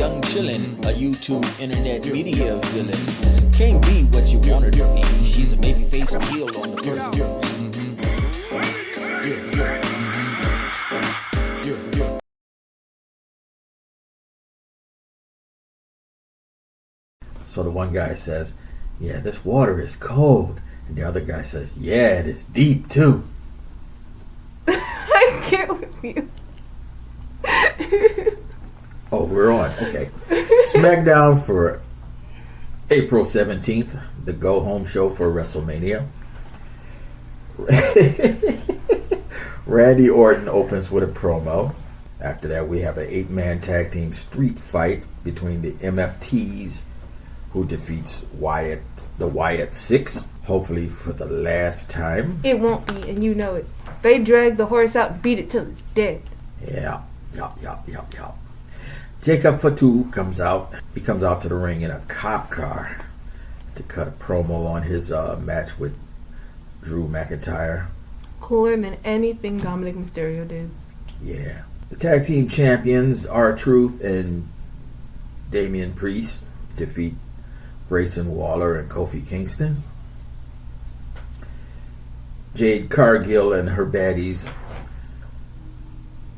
young chillin', a YouTube internet media villain. Can't be what you want her to be. She's a baby-faced heel on the first degree. So the one guy says, yeah, this water is cold. And the other guy says, yeah, it is deep too. I can't with you. Oh, we're on. Okay. SmackDown for April 17th, the go-home show for WrestleMania. Randy Orton opens with a promo. After that, we have an 8-man tag team street fight between the MFTs, who defeats the Wyatt Six, hopefully for the last time. It won't be, and you know it. They drag the horse out and beat it till it's dead. Yeah. Jacob Fatu comes out. He comes out to the ring in a cop car to cut a promo on his match with Drew McIntyre. Cooler than anything Dominic Mysterio did. Yeah. The tag team champions, R-Truth and Damian Priest, defeat Grayson Waller and Kofi Kingston. Jade Cargill and her baddies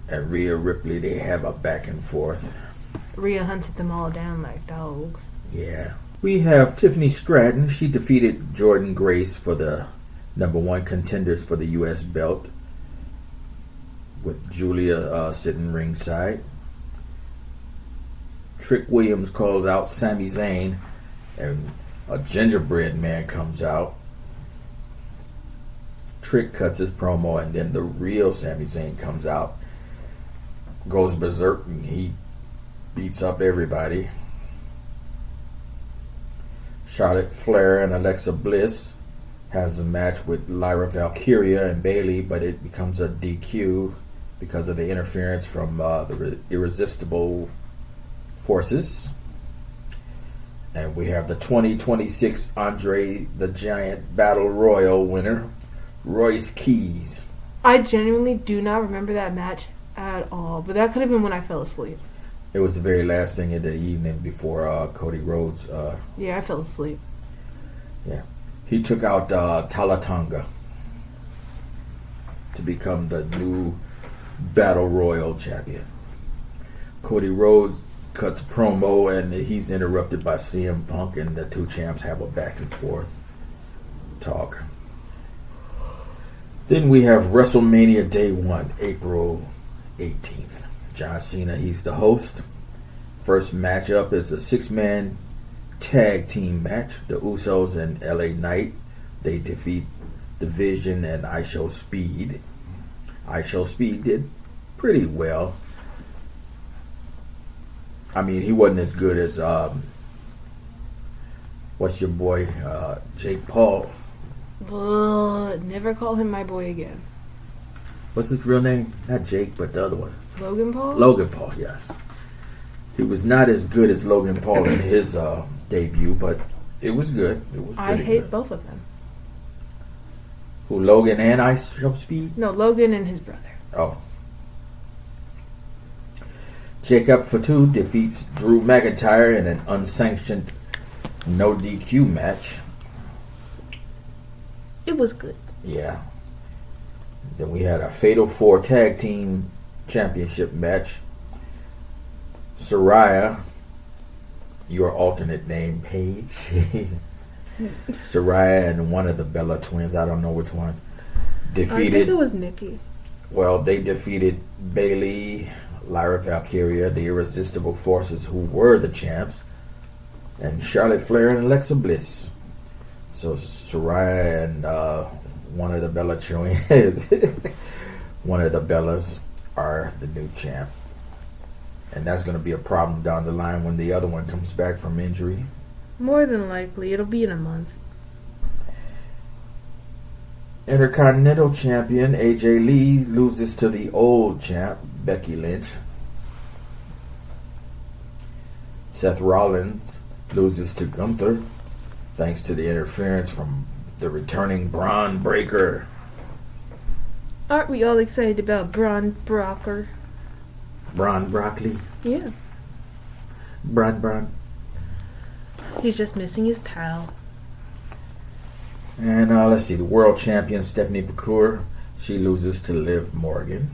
and Rhea Ripley, they have a back and forth. Rhea hunted them all down like dogs. Yeah. We have Tiffany Stratton. She defeated Jordan Grace for the #1 contenders for the U.S. belt, with Julia sitting ringside. Trick Williams calls out Sami Zayn, and a gingerbread man comes out. Trick cuts his promo, and then the real Sami Zayn comes out, goes berserk, and he beats up everybody. Charlotte Flair and Alexa Bliss has a match with Lyra Valkyria and Bayley, but it becomes a DQ because of the interference from the Irresistible Forces. And we have the 2026 Andre the Giant Battle Royal winner, Royce Keys. I genuinely do not remember that match at all, but that could have been when I fell asleep. It was the very last thing in the evening before Cody Rhodes. Yeah, I fell asleep. Yeah. He took out Talatonga to become the new Battle Royal champion. Cody Rhodes cuts promo, and he's interrupted by CM Punk, and the two champs have a back and forth talk. Then we have WrestleMania Day 1, April 18th. John Cena, he's the host. First matchup is a 6-man tag team match. The Usos and LA Knight, they defeat Division and I Show Speed. I Show Speed did pretty well. I mean, he wasn't as good as what's your boy Jake Paul. Never call him my boy again. What's his real name? Not Jake, but the other one. Logan Paul? Logan Paul, yes. He was not as good as Logan Paul in his debut, but it was good. It was I hate good. both of them. Who, Logan and I Show Speed? No, Logan and his brother. Oh. Jacob Fatu defeats Drew McIntyre in an unsanctioned no DQ match. It was good. Yeah. Then we had a Fatal 4 Tag Team Championship match. Saraya, your alternate name, Paige. Saraya and one of the Bella twins, I don't know which one, defeated. I think it was Nikki. Well, they defeated Bayley, Lyra Valkyria, the Irresistible Forces, who were the champs, and Charlotte Flair and Alexa Bliss. So Saraya and one of the Bella twins, one of the Bellas, are the new champ. And that's going to be a problem down the line when the other one comes back from injury. More than likely. It'll be in a month. Intercontinental Champion AJ Lee loses to the old champ, Becky Lynch. Seth Rollins loses to Gunther, thanks to the interference from the returning Braun Breaker. Aren't we all excited about Braun Brocker? Braun Broccoli. Yeah. Bran. He's just missing his pal. And let's see, the world champion Stephanie McClure, she loses to Liv Morgan,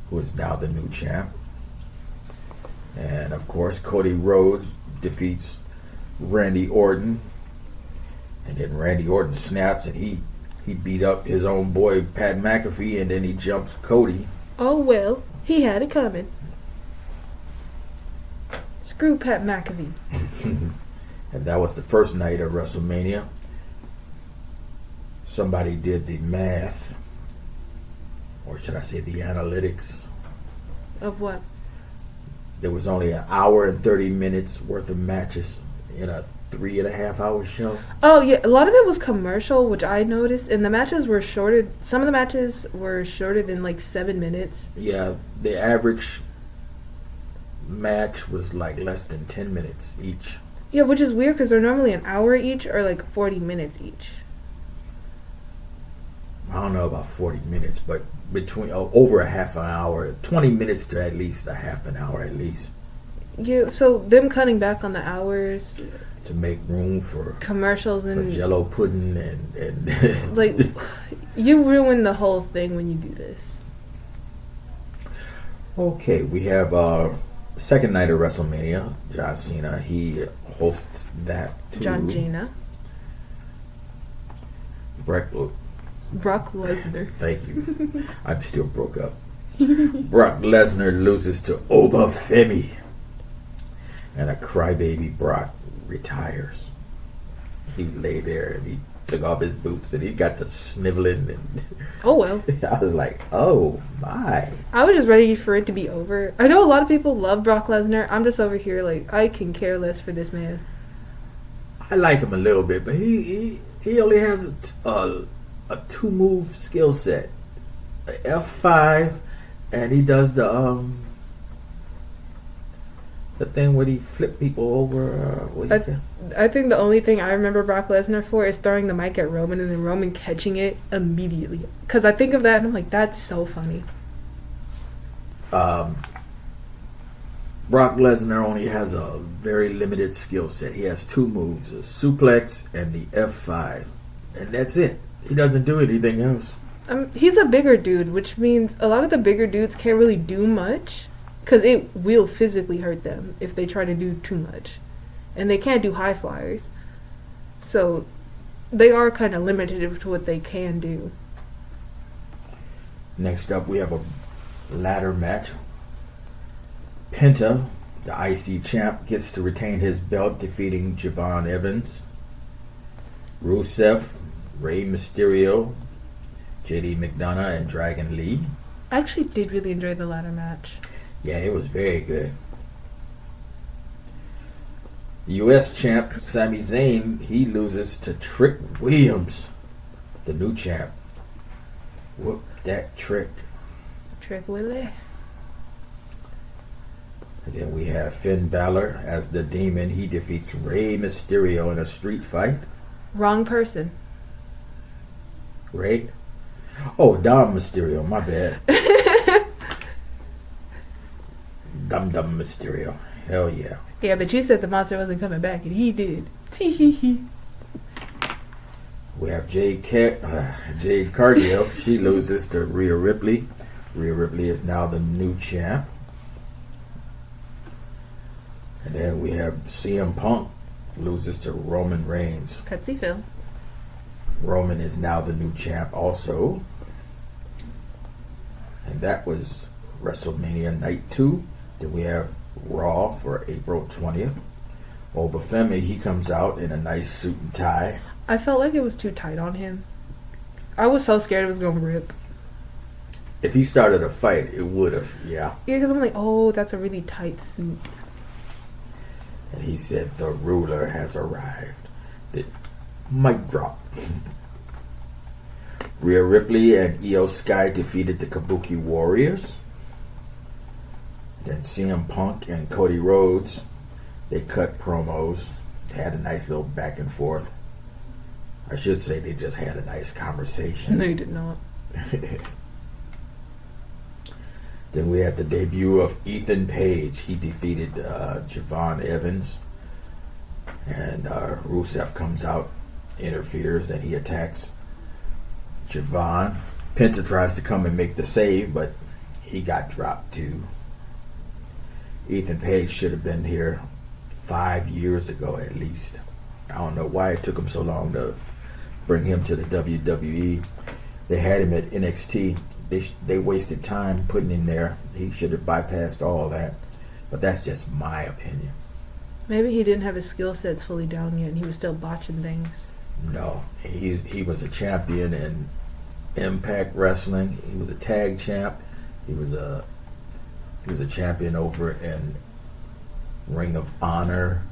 who is now the new champ. And of course, Cody Rhodes defeats Randy Orton. And then Randy Orton snaps and he beat up his own boy Pat McAfee, and then he jumps Cody. Oh well, he had it coming. Screw Pat McAfee. And that was the first night of WrestleMania. Somebody did the math, or should I say the analytics. Of what? There was only an hour and 30 minutes worth of matches in a 3.5 hour show. Oh yeah, a lot of it was commercial, which I noticed, and the matches were shorter. Some of the matches were shorter than like 7 minutes. Yeah, the average match was like less than 10 minutes each. Yeah, which is weird because they're normally an hour each or like 40 minutes each. I don't know about 40 minutes, but between over a half an hour, 20 minutes to at least a half an hour at least. Yeah, so them cutting back on the hours to make room for commercials and for Jello pudding and like you ruin the whole thing when you do this. Okay, we have second night of WrestleMania. John Cena, he hosts that too. John Cena. Brock Lesnar. Thank you. I'm still broke up. Brock Lesnar loses to Obafemi. And a crybaby Brock retires. He lay there and he took off his boots and he got to sniveling. And oh well. I was like, oh my. I was just ready for it to be over. I know a lot of people love Brock Lesnar. I'm just over here like, I can care less for this man. I like him a little bit, but he only has a 2-move skill set, a F5, and he does the thing where he flip people over. I think the only thing I remember Brock Lesnar for is throwing the mic at Roman and then Roman catching it immediately. Because I think of that and I'm like, that's so funny. Brock Lesnar only has a very limited skill set. He has 2 moves, a suplex and the F5, and that's it. He doesn't do anything else. He's a bigger dude, which means a lot of the bigger dudes can't really do much because it will physically hurt them if they try to do too much. And they can't do high flyers. So they are kind of limited to what they can do. Next up, we have a ladder match. Penta, the IC champ, gets to retain his belt, defeating Javon Evans. Rusev, Rey Mysterio, JD McDonough, and Dragon Lee. I actually did really enjoy the ladder match. Yeah, it was very good. U.S. champ Sami Zayn, he loses to Trick Williams, the new champ. Whoop that Trick. Trick Willie. And then we have Finn Balor as the Demon. He defeats Rey Mysterio in a street fight. Wrong person. Right? Oh, Dom Mysterio. My bad. Dum Mysterio. Hell yeah. Yeah, but you said the monster wasn't coming back, and he did. We have Jade Cargill. She loses to Rhea Ripley. Rhea Ripley is now the new champ. And then we have CM Punk loses to Roman Reigns. Pepsi Phil. Roman is now the new champ also. And that was WrestleMania Night 2. Then we have Raw for April 20th. Obafemi, he comes out in a nice suit and tie. I felt like it was too tight on him. I was so scared it was going to rip. If he started a fight, it would have, yeah. Yeah, because I'm like, oh, that's a really tight suit. And he said, the ruler has arrived. The mic drop. Rhea Ripley and Io Sky defeated the Kabuki Warriors. Then CM Punk and Cody Rhodes, they cut promos. They had a nice little back and forth. I should say they just had a nice conversation. No, you did not. Then we had the debut of Ethan Page. He defeated Javon Evans. And Rusev comes out, interferes, and he attacks Javon. Penta tries to come and make the save, but he got dropped too. Ethan Page should have been here 5 years ago at least. I don't know why it took him so long to bring him to the WWE. They had him at NXT. They wasted time putting him there. He should have bypassed all that. But that's just my opinion. Maybe he didn't have his skill sets fully down yet and he was still botching things. No, he was a champion in Impact Wrestling. He was a tag champ. He was a champion over in Ring of Honor.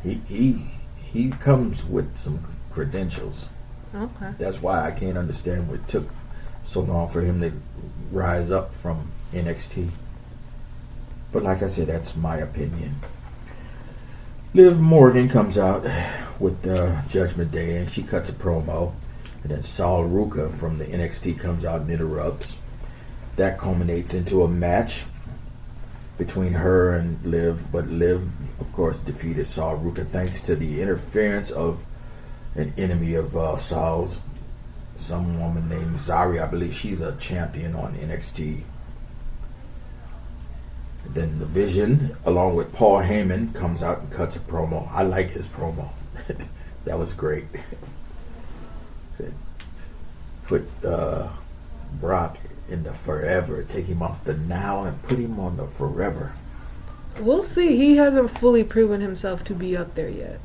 He comes with some credentials. Okay. That's why I can't understand what it took so long for him to rise up from NXT. But like I said, that's my opinion. Liv Morgan comes out with Judgment Day and she cuts a promo. And then Sol Ruka from the NXT comes out and interrupts. That culminates into a match between her and Liv. But Liv, of course, defeated Sol Ruka thanks to the interference of an enemy of Sol's. Some woman named Zari, I believe she's a champion on NXT. Then the Vision, along with Paul Heyman, comes out and cuts a promo. I like his promo. That was great. Said, put Brock in the forever. Take him off the now and put him on the forever. We'll see. He hasn't fully proven himself to be up there yet.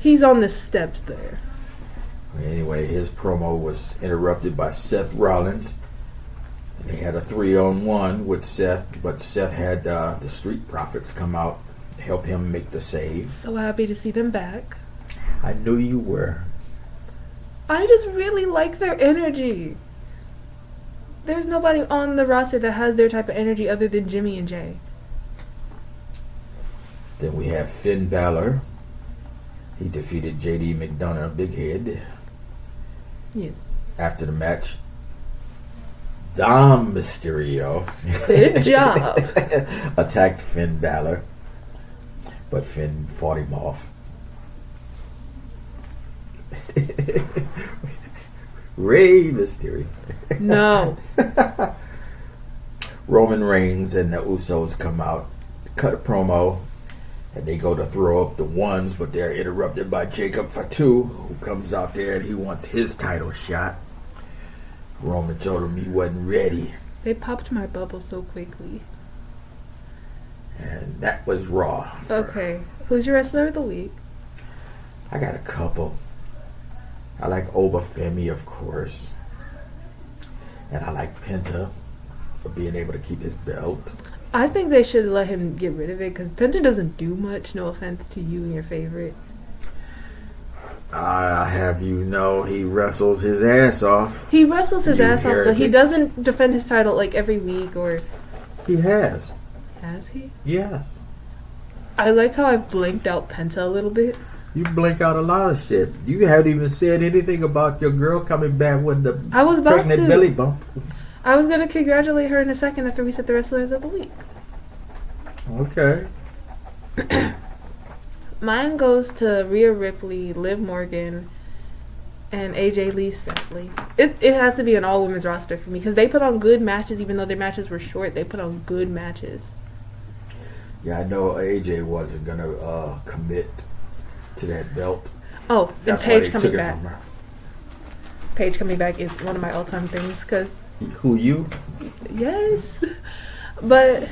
He's on the steps there. Anyway, his promo was interrupted by Seth Rollins. They had a 3-on-1 with Seth, but Seth had the Street Profits come out to help him make the save. So happy to see them back. I knew you were. I just really like their energy. There's nobody on the roster that has their type of energy other than Jimmy and Jay. Then we have Finn Balor. He defeated JD McDonough, Big Head. Yes. After the match, Dom Mysterio Good job. attacked Finn Balor, but Finn fought him off. Rey Mysterio. No. Roman Reigns and the Usos come out, cut a promo, and they go to throw up the ones, but they're interrupted by Jacob Fatu, who comes out there and he wants his title shot. Roman told him he wasn't ready. They popped my bubble so quickly. And that was Raw. Okay. Who's your wrestler of the week? I got a couple. I like Obafemi, of course. And I like Penta for being able to keep his belt. I think they should let him get rid of it because Penta doesn't do much. No offense to you and your favorite. I have you know he wrestles his ass off. He wrestles his You ass off, but he heretic. doesn't defend his title like every week or... He has. Has he? Yes. I like how I've blanked out Penta a little bit. You blink out a lot of shit. You haven't even said anything about your girl coming back with the I was about pregnant to. belly bump. I was going to congratulate her in a second after we said the wrestlers of the week. Okay. Mine goes to Rhea Ripley, Liv Morgan, and AJ Lee sadly. It has to be an all-women's roster for me because they put on good matches even though their matches were short. They put on good matches. Yeah, I know AJ wasn't going to commit to that belt. Oh, and That's why Paige they coming took it back. from her. Paige coming back is one of my all-time things because... Who, you? Yes. But...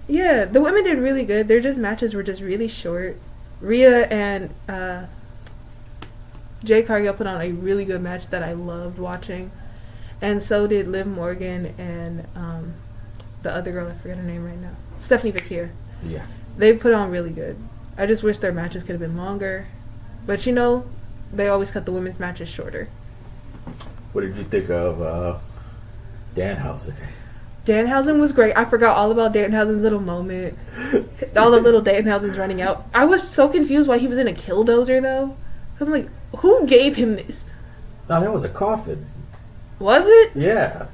yeah, the women did really good. Their matches were just really short. Rhea and Jay Cargill put on a really good match that I loved watching. And so did Liv Morgan and the other girl, I forget her name right now. Stephanie Vickier. Yeah. They put on really good. I just wish their matches could have been longer. But you know, they always cut the women's matches shorter. What did you think of Danhausen? Danhausen was great. I forgot all about Danhausen's little moment. All the little Danhausens running out. I was so confused why he was in a killdozer, though. I'm like, who gave him this? No, that was a coffin. Was it? Yeah.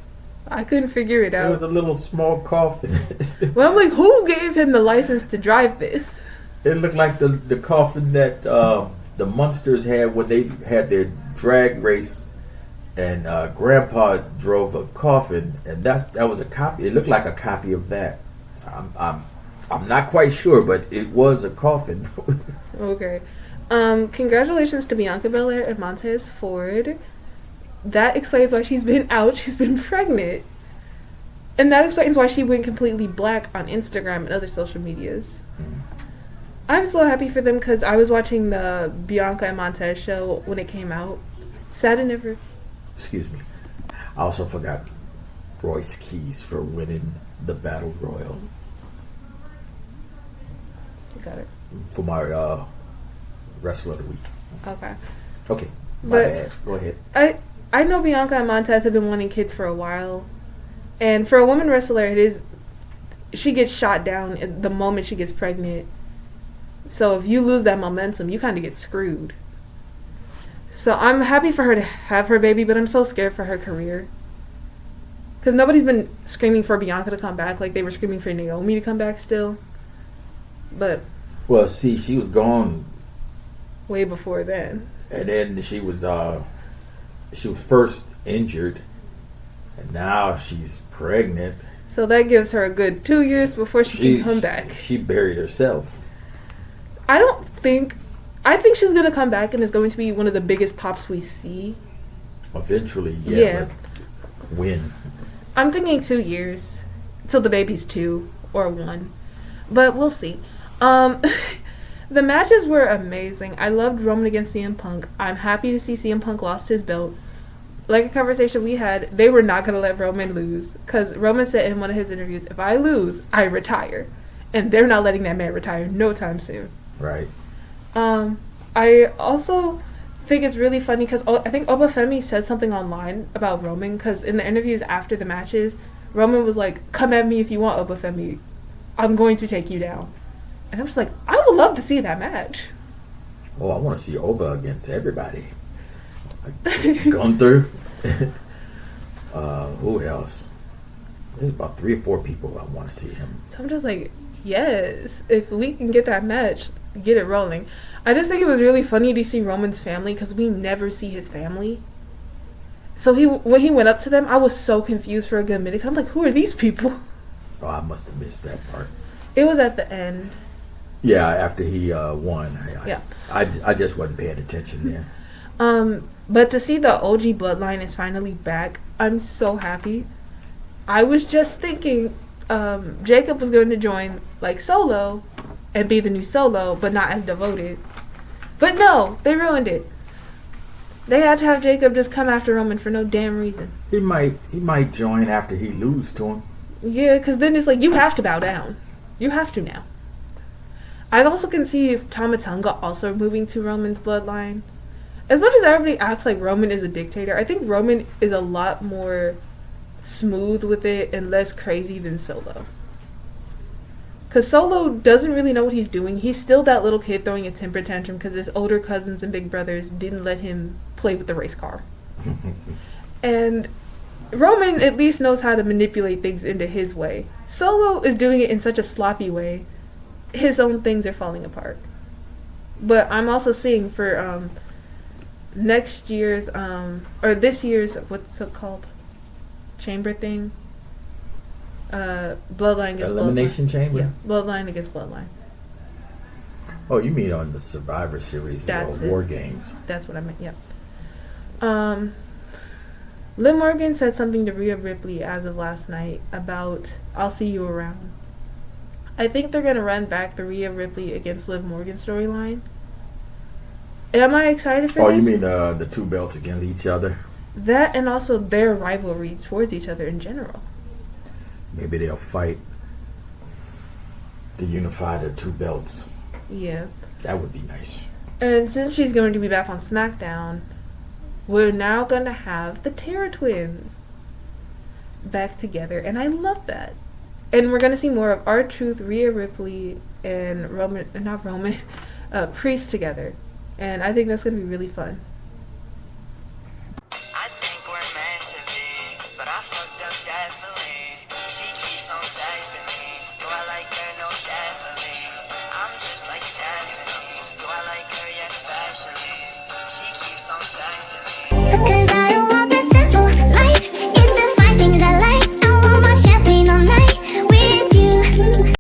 I couldn't figure it It out. was a little small coffin. Well, I'm like, who gave him the license to drive this? It looked like the coffin that the Munsters had when they had their drag race, and Grandpa drove a coffin, and that was a copy. It looked like a copy of that. I'm not quite sure, but it was a coffin. Okay. Congratulations to Bianca Belair and Montez Ford. That explains why she's been out. She's been pregnant. And that explains why she went completely black on Instagram and other social medias. I'm so happy for them because I was watching the Bianca and Montez show when it came out. Sad to never... Excuse me. I also forgot Royce Keys for winning the Battle Royal. Got it. For my Wrestler of the Week. Okay. Okay. My But bad. Go ahead. I know Bianca and Montez have been wanting kids for a while. And for a woman wrestler, she gets shot down at the moment she gets pregnant. So if you lose that momentum, you kind of get screwed. So I'm happy for her to have her baby, but I'm so scared for her career. Because nobody's been screaming for Bianca to come back like they were screaming for Naomi to come back still. But... Well, see, she was gone... way before then. And then she was first injured, and now she's pregnant. So that gives her a good 2 years before she can come back. She buried herself. I think she's going to come back and is going to be one of the biggest pops we see. Eventually, Yeah. But when? I'm thinking 2 years. Till the baby's 2 or 1. But we'll see. The matches were amazing. I loved Roman against CM Punk. I'm happy to see CM Punk lost his belt. Like a conversation we had, they were not going to let Roman lose. Because Roman said in one of his interviews, if I lose, I retire. And they're not letting that man retire no time soon. Right. I also think it's really funny because I think Obafemi said something online about Roman. Because in the interviews after the matches, Roman was like, come at me if you want, Obafemi. I'm going to take you down. And I was like, I would love to see that match. Oh, I want to see Oba against everybody. Like Gunther. Who else? There's about 3 or 4 people I want to see him. So I'm just like, yes, if we can get that match, get it rolling. I just think it was really funny to see Roman's family because we never see his family. So when he went up to them, I was so confused for a good minute. I'm like, who are these people? Oh, I must have missed that part. It was at the end. Yeah, after he won. Yeah. I just wasn't paying attention then. But to see the OG bloodline is finally back, I'm so happy. I was just thinking Jacob was going to join like Solo and be the new Solo, but not as devoted. But no, they ruined it. They had to have Jacob just come after Roman for no damn reason. He might join after he loses to him. Yeah, because then it's like, you have to bow down. You have to now. I also can see if Tama Tonga also moving to Roman's bloodline. As much as everybody acts like Roman is a dictator, I think Roman is a lot more smooth with it and less crazy than Solo. Because Solo doesn't really know what he's doing. He's still that little kid throwing a temper tantrum because his older cousins and big brothers didn't let him play with the race car. And Roman at least knows how to manipulate things into his way. Solo is doing it in such a sloppy way. His own things are falling apart. But I'm also seeing for next year's or this year's, what's it called, chamber thing, bloodline against Elimination bloodline. Chamber? Yeah, bloodline against bloodline. Oh, you mean on the Survivor Series That's or War Games? That's what I meant. Yeah. Liv Morgan said something to Rhea Ripley as of last night about "I'll see you around." I think they're gonna run back the Rhea Ripley against Liv Morgan storyline. Am I excited for this? Oh, you mean the 2 belts against each other? That and also their rivalries towards each other in general. Maybe they'll fight to unify the 2 belts. Yeah. That would be nice. And since she's going to be back on SmackDown, we're now going to have the Terra Twins back together, and I love that. And we're going to see more of R-Truth, Rhea Ripley, and Priest together. And I think that's going to be really fun. I think we're meant to be, but I fucked up definitely.